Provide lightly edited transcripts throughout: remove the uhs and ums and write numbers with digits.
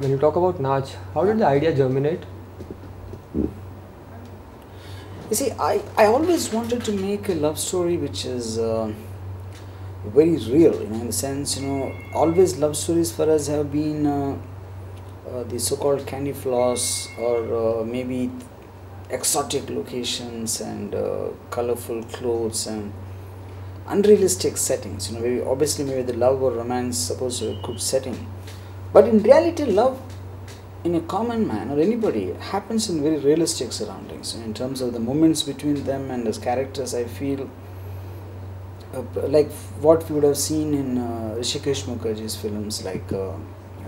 When you talk about Nach, how did the idea germinate? You see, I always wanted to make a love story which is very real, in the sense, always love stories for us have been the so-called candy floss, or maybe exotic locations and colorful clothes and unrealistic settings. Maybe obviously maybe the love or romance supposed to be a good setting, but in reality, love in a common man or anybody happens in very realistic surroundings. In terms of the moments between them and as characters, I feel like what we would have seen in Rishikesh Mukherjee's films, like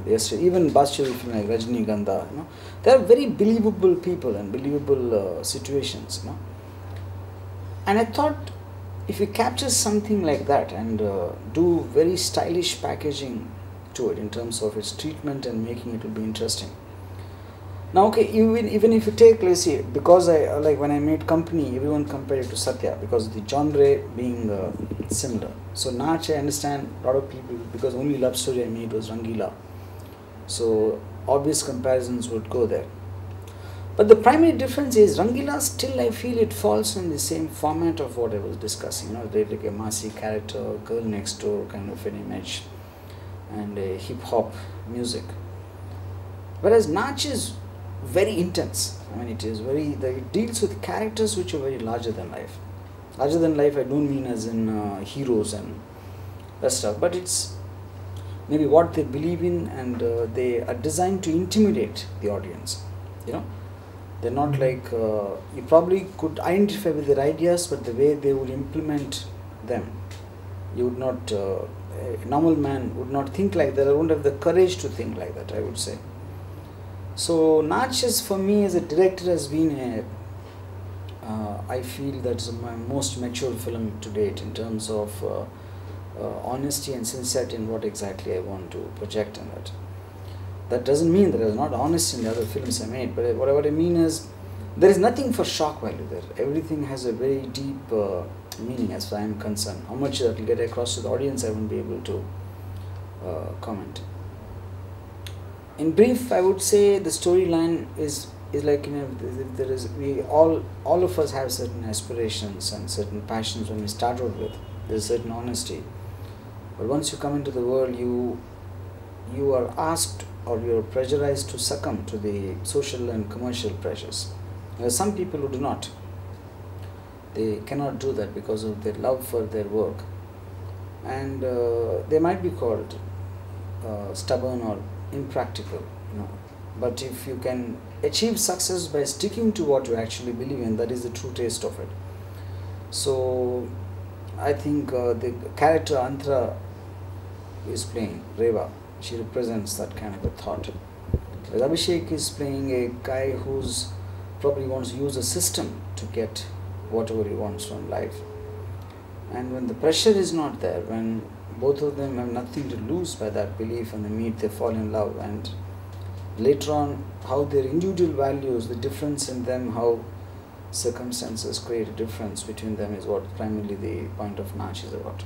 yesterday, even Bhaskar film like Rajni Gandha. They are very believable people and believable situations. And I thought, if we capture something like that and do very stylish packaging to it in terms of its treatment and making it will be interesting. Now, okay, even if you take, let's see, because I like when I made Company, everyone compared it to Satya because the genre being similar. So Nach, I understand a lot of people, because only love story I made was Rangila. So obvious comparisons would go there. But the primary difference is Rangila still I feel it falls in the same format of what I was discussing. They're like a Masi character, girl next door kind of an image, and a hip hop music. Whereas Nach is very intense. It deals with characters which are very larger than life. Larger than life I don't mean as in heroes and that stuff, but it's maybe what they believe in, and they are designed to intimidate the audience. They're not like, you probably could identify with their ideas, but the way they would implement them, you would not, a normal man would not think like that, or wouldn't have the courage to think like that, I would say. So Nach for me as a director has been I feel that's my most mature film to date in terms of honesty and sincerity in what exactly I want to project in that. That doesn't mean that I was not honest in the other films I made, but what I mean is there is nothing for shock value there. Everything has a very deep meaning as far as I am concerned. How much that will get across to the audience, I won't be able to comment. In brief, I would say the storyline is like, there is, we all of us have certain aspirations and certain passions when we start out with. There's certain honesty, but once you come into the world, you are asked or you are pressurized to succumb to the social and commercial pressures. There are some people who do not. They cannot do that because of their love for their work, and they might be called stubborn or impractical, but if you can achieve success by sticking to what you actually believe in, that is the true taste of it. So I think the character Antara is playing Reva, she represents that kind of a thought. Abhishek is playing a guy who's probably wants to use a system to get whatever he wants from life, and when the pressure is not there, when both of them have nothing to lose by that belief, and they meet, they fall in love, and later on how their individual values, the difference in them, how circumstances create a difference between them is what primarily the point of Nach is about.